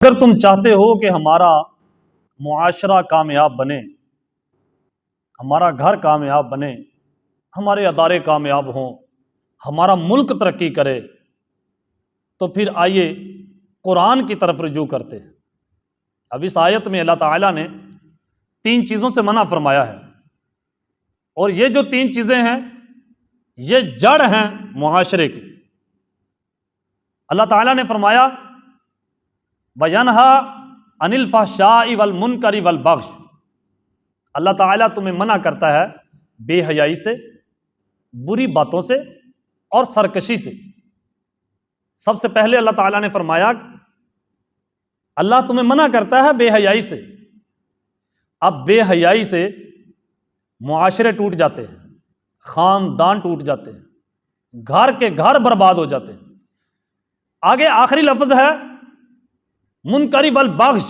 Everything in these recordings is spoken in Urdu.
اگر تم چاہتے ہو کہ ہمارا معاشرہ کامیاب بنے، ہمارا گھر کامیاب بنے، ہمارے ادارے کامیاب ہوں، ہمارا ملک ترقی کرے، تو پھر آئیے قرآن کی طرف رجوع کرتے ہیں۔ اب اس آیت میں اللہ تعالیٰ نے 3 چیزوں سے منع فرمایا ہے، اور یہ جو 3 چیزیں ہیں یہ جڑ ہیں معاشرے کی۔ اللہ تعالیٰ نے فرمایا وَيَنْهَا عَنِ الْفَحْشَاءِ وَالْمُنْكَرِ وَالْبَغْيِ، اللہ تعالیٰ تمہیں منع کرتا ہے بے حیائی سے، بری باتوں سے اور سرکشی سے۔ سب سے پہلے اللہ تعالیٰ نے فرمایا اللہ تمہیں منع کرتا ہے بے حیائی سے۔ اب بے حیائی سے معاشرے ٹوٹ جاتے ہیں، خاندان ٹوٹ جاتے ہیں، گھر کے گھر برباد ہو جاتے ہیں۔ آگے آخری لفظ ہے منکری والبغی،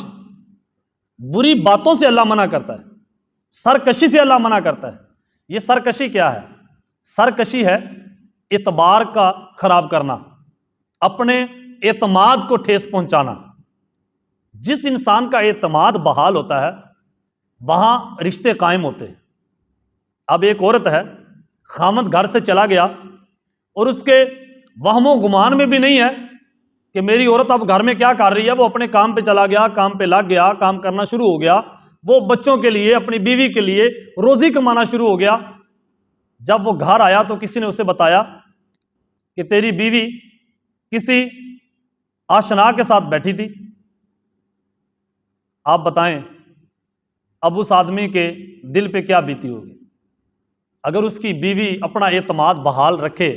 بری باتوں سے اللہ منع کرتا ہے، سرکشی سے اللہ منع کرتا ہے۔ یہ سرکشی کیا ہے؟ سرکشی ہے اعتبار کا خراب کرنا، اپنے اعتماد کو ٹھیس پہنچانا۔ جس انسان کا اعتماد بحال ہوتا ہے وہاں رشتے قائم ہوتے ہیں۔ اب ایک عورت ہے، خاوند گھر سے چلا گیا اور اس کے وہم و گمان میں بھی نہیں ہے کہ میری عورت اب گھر میں کیا کر رہی ہے، وہ اپنے کام پہ چلا گیا، کام پہ لگ گیا، کام کرنا شروع ہو گیا، وہ بچوں کے لیے، اپنی بیوی کے لیے روزی کمانا شروع ہو گیا۔ جب وہ گھر آیا تو کسی نے اسے بتایا کہ تیری بیوی کسی آشنا کے ساتھ بیٹھی تھی۔ آپ بتائیں اب اس آدمی کے دل پہ کیا بیتی ہوگی؟ اگر اس کی بیوی اپنا اعتماد بحال رکھے،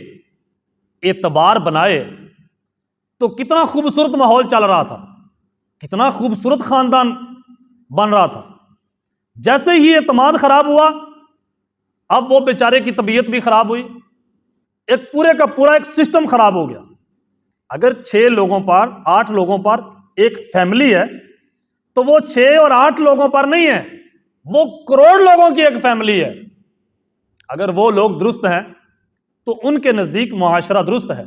اعتبار بنائے، تو کتنا خوبصورت ماحول چل رہا تھا، کتنا خوبصورت خاندان بن رہا تھا۔ جیسے ہی اعتماد خراب ہوا، اب وہ بیچارے کی طبیعت بھی خراب ہوئی، ایک پورے کا پورا ایک سسٹم خراب ہو گیا۔ اگر 6 لوگوں پر 8 لوگوں پر ایک فیملی ہے تو وہ 6 اور 8 لوگوں پر نہیں ہے، وہ کروڑ لوگوں کی ایک فیملی ہے۔ اگر وہ لوگ درست ہیں تو ان کے نزدیک معاشرہ درست ہے۔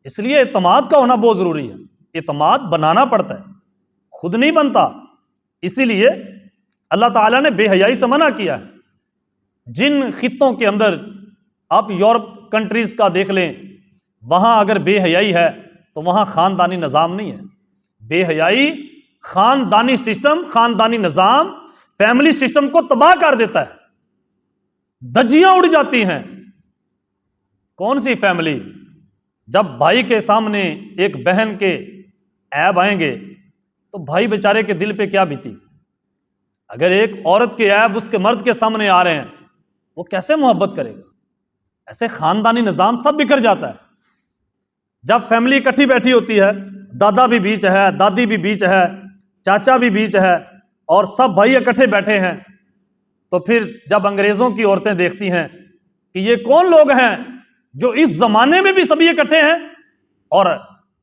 اس لیے اعتماد کا ہونا بہت ضروری ہے، اعتماد بنانا پڑتا ہے، خود نہیں بنتا۔ اسی لیے اللہ تعالیٰ نے بے حیائی سے منع کیا ہے۔ جن خطوں کے اندر آپ یورپ کنٹریز کا دیکھ لیں، وہاں اگر بے حیائی ہے تو وہاں خاندانی نظام نہیں ہے۔ بے حیائی خاندانی سسٹم، خاندانی نظام، فیملی سسٹم کو تباہ کر دیتا ہے، دھجیاں اڑ جاتی ہیں۔ کون سی فیملی؟ جب بھائی کے سامنے ایک بہن کے عیب آئیں گے تو بھائی بیچارے کے دل پہ کیا بیتی؟ اگر ایک عورت کے عیب اس کے مرد کے سامنے آ رہے ہیں، وہ کیسے محبت کرے گا؟ ایسے خاندانی نظام سب بکھر جاتا ہے۔ جب فیملی اکٹھی بیٹھی ہوتی ہے، دادا بھی بیچ ہے، دادی بھی بیچ ہے، چاچا بھی بیچ ہے، اور سب بھائی اکٹھے بیٹھے ہیں، تو پھر جب انگریزوں کی عورتیں دیکھتی ہیں کہ یہ کون لوگ ہیں جو اس زمانے میں بھی سبھی اکٹھے ہیں اور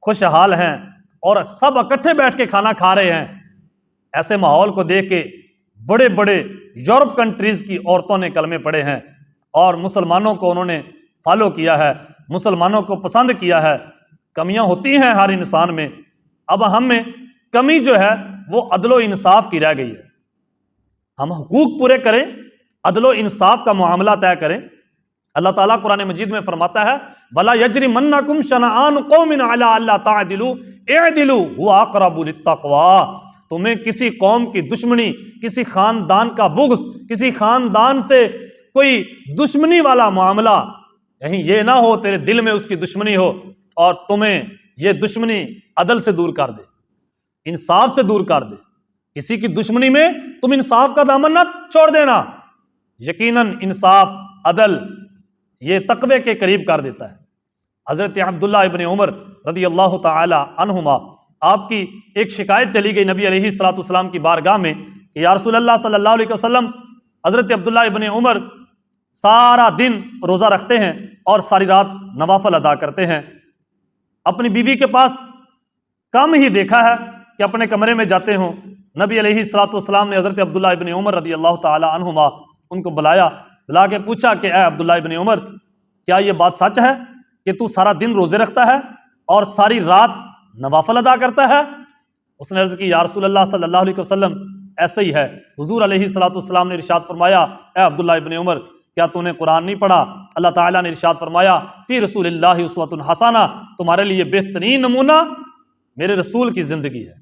خوشحال ہیں اور سب اکٹھے بیٹھ کے کھانا کھا رہے ہیں، ایسے ماحول کو دیکھ کے بڑے بڑے یورپ کنٹریز کی عورتوں نے کلمے پڑھے ہیں اور مسلمانوں کو انہوں نے فالو کیا ہے، مسلمانوں کو پسند کیا ہے۔ کمیاں ہوتی ہیں ہر انسان میں، اب ہم میں کمی جو ہے وہ عدل و انصاف کی رہ گئی ہے۔ ہم حقوق پورے کریں، عدل و انصاف کا معاملہ طے کریں۔ اللہ تعالیٰ قرآن مجید میں فرماتا ہے وَلَا يَجْرِمَنَّكُمْ شَنَآنُ قَوْمٍ عَلَىٰ أَلَّا تَعْدِلُوا اعْدِلُوا هُوَ أَقْرَبُ لِلتَّقْوَىٰ، تمہیں کسی قوم کی دشمنی، کسی خاندان کا بغض، کسی خاندان سے کوئی دشمنی والا معاملہ، کہیں یہ نہ ہو تیرے دل میں اس کی دشمنی ہو اور تمہیں یہ دشمنی عدل سے دور کر دے، انصاف سے دور کر دے۔ کسی کی دشمنی میں تم انصاف کا دامن نہ چھوڑ دینا۔ یقیناً انصاف، عدل یہ تقوی کے قریب کر دیتا ہے۔ حضرت عبداللہ ابن عمر رضی اللہ تعالی عنہما، آپ کی ایک شکایت چلی گئی نبی علیہ الصلوۃ والسلام کی بارگاہ میں کہ یا رسول اللہ صلی اللہ علیہ وسلم، حضرت عبداللہ ابن عمر سارا دن روزہ رکھتے ہیں اور ساری رات نوافل ادا کرتے ہیں، اپنی بیوی کے پاس کم ہی دیکھا ہے کہ اپنے کمرے میں جاتے ہوں۔ نبی علیہ الصلوۃ والسلام نے حضرت عبداللہ ابن عمر رضی اللہ تعالی عنہما ان کو بلا کے پوچھا کہ اے عبداللہ ابن عمر، کیا یہ بات سچ ہے کہ تو سارا دن روزے رکھتا ہے اور ساری رات نوافل ادا کرتا ہے؟ اس نے عرض کی یا رسول اللہ صلی اللہ علیہ وسلم ایسے ہی ہے۔ حضور علیہ الصلوۃ والسلام نے ارشاد فرمایا اے عبداللہ ابن عمر کیا تو نے قرآن نہیں پڑھا؟ اللہ تعالیٰ نے ارشاد فرمایا فی رسول اللہ اسوۃ حسنہ، تمہارے لیے بہترین نمونہ میرے رسول کی زندگی ہے،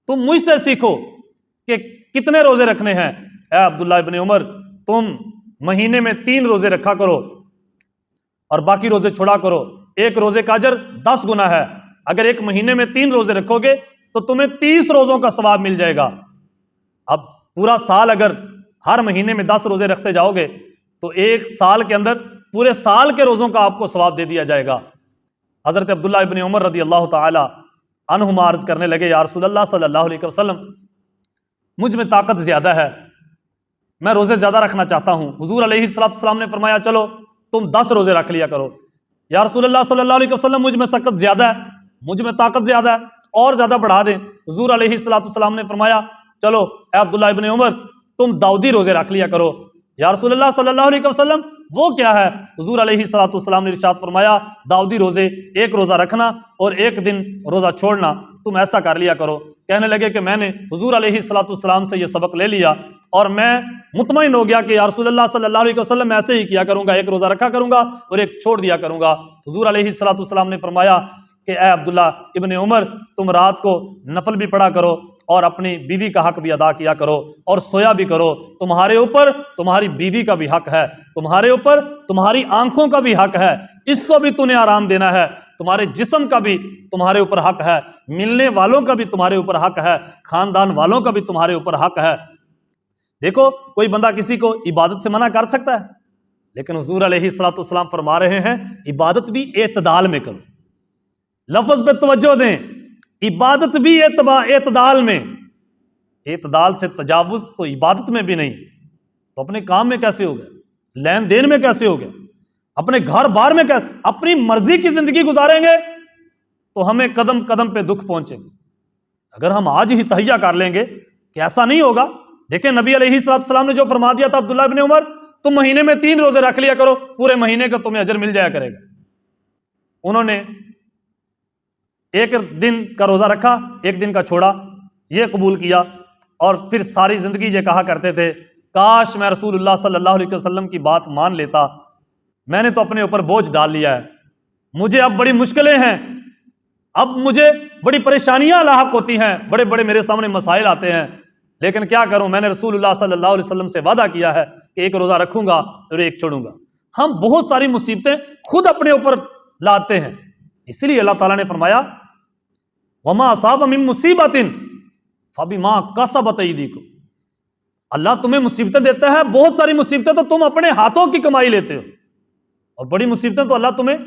تم مجھ سے سیکھو کہ کتنے روزے رکھنے ہیں۔ اے عبداللہ ابن عمر تم مہینے میں 3 روزے رکھا کرو اور باقی روزے چھوڑا کرو، ایک روزے کا اجر 10 گنا ہے۔ اگر ایک مہینے میں 3 روزے رکھو گے تو تمہیں 30 روزوں کا ثواب مل جائے گا۔ اب پورا سال اگر ہر مہینے میں 10 روزے رکھتے جاؤ گے تو ایک سال کے اندر پورے سال کے روزوں کا آپ کو ثواب دے دیا جائے گا۔ حضرت عبداللہ ابن عمر رضی اللہ تعالی عنہما عرض کرنے لگے یا رسول اللہ صلی اللہ علیہ وسلم مجھ میں طاقت زیادہ ہے، میں روزے زیادہ رکھنا چاہتا ہوں۔ حضور علیہ السلام نے فرمایا چلو تم 10 روزے رکھ لیا کرو۔ یا رسول اللہ صلی اللہ علیہ وسلم مجھ میں سکت زیادہ ہے، مجھ میں طاقت زیادہ ہے، اور زیادہ بڑھا دیں۔ حضور علیہ السلام نے فرمایا چلو اے عبداللہ ابن عمر تم داؤدی روزے رکھ لیا کرو۔ یا رسول اللہ صلی اللہ علیہ وسلم وہ کیا ہے؟ حضور علیہ السلام نے ارشاد فرمایا داؤدی روزے، ایک روزہ رکھنا اور ایک دن روزہ چھوڑنا، تم ایسا کر لیا کرو۔ کہنے لگے کہ میں نے حضور علیہ السلام سے یہ سبق لے لیا اور میں مطمئن ہو گیا کہ یا رسول اللہ صلی اللہ علیہ وسلم ایسے ہی کیا کروں گا، ایک روزہ رکھا کروں گا اور ایک چھوڑ دیا کروں گا۔ حضور علیہ السلام نے فرمایا کہ اے عبداللہ ابن عمر تم رات کو نفل بھی پڑھا کرو اور اپنی بیوی کا حق بھی ادا کیا کرو اور سویا بھی کرو، تمہارے اوپر تمہاری بیوی کا بھی حق ہے، تمہارے اوپر تمہاری آنکھوں کا بھی حق ہے، اس کو بھی تمہیں آرام دینا ہے، تمہارے جسم کا بھی تمہارے اوپر حق ہے، ملنے والوں کا بھی تمہارے اوپر حق ہے، خاندان والوں کا بھی تمہارے اوپر حق ہے۔ دیکھو کوئی بندہ کسی کو عبادت سے منع کر سکتا ہے، لیکن حضور علیہ السلام فرما رہے ہیں عبادت بھی اعتدال میں کرو۔ لفظ پہ توجہ دیں، عبادت بھی اعتدال میں، اعتدال سے تجاوز تو عبادت میں بھی نہیں، تو اپنے کام میں کیسے ہو گئے، لین دین میں کیسے ہو گئے، اپنے گھر بار میں کیسے، اپنی مرضی کی زندگی گزاریں گے تو ہمیں قدم قدم پہ دکھ پہنچے گا۔ اگر ہم آج ہی تہیہ کر لیں گے کہ ایسا نہیں ہوگا، دیکھیں نبی علیہ السلام نے جو فرما دیا تھا عبداللہ ابن عمر تم مہینے میں 3 روزے رکھ لیا کرو، پورے مہینے کا تمہیں اجر مل جایا کرے گا۔ انہوں نے ایک دن کا روزہ رکھا، ایک دن کا چھوڑا، یہ قبول کیا، اور پھر ساری زندگی یہ کہا کرتے تھے کاش میں رسول اللہ صلی اللہ علیہ وسلم کی بات مان لیتا، میں نے تو اپنے اوپر بوجھ ڈال لیا ہے، مجھے اب بڑی مشکلیں ہیں، اب مجھے بڑی پریشانیاں لاحق ہوتی ہیں، بڑے بڑے میرے سامنے مسائل آتے ہیں، لیکن کیا کروں، میں نے رسول اللہ صلی اللہ علیہ وسلم سے وعدہ کیا ہے کہ ایک روزہ رکھوں گا اور ایک چھوڑوں گا۔ ہم بہت ساری مصیبتیں خود اپنے اوپر لاتے ہیں، اس لیے اللہ تعالیٰ نے فرمایا وما اصاب من مصیبت فبما کسبت ایدیکم، اللہ تمہیں مصیبتیں دیتا ہے، بہت ساری مصیبتیں تو تم اپنے ہاتھوں کی کمائی لیتے ہو، اور بڑی مصیبتیں تو اللہ تمہیں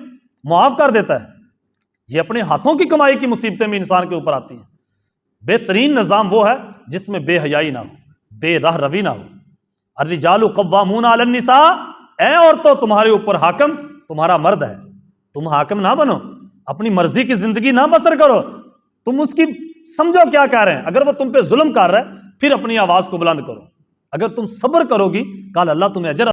معاف کر دیتا ہے۔ یہ اپنے ہاتھوں کی کمائی کی مصیبتیں بھی انسان کے اوپر آتی ہیں۔ بہترین نظام وہ ہے جس میں بے حیائی نہ ہو، بے راہ روی نہ ہو۔ الرجال قوامون علی النساء، اے عورتوں تمہارے اوپر حاکم تمہارا مرد ہے، تم حاکم نہ بنو، اپنی مرضی کی زندگی نہ بسر کرو، تم اس کی سمجھو کیا کہہ رہے ہیں، اگر وہ تم پہ ظلم کر رہا ہے پھر اپنی آواز کو بلند کرو، اگر تم صبر کرو گی کل اللہ تمہیں اجر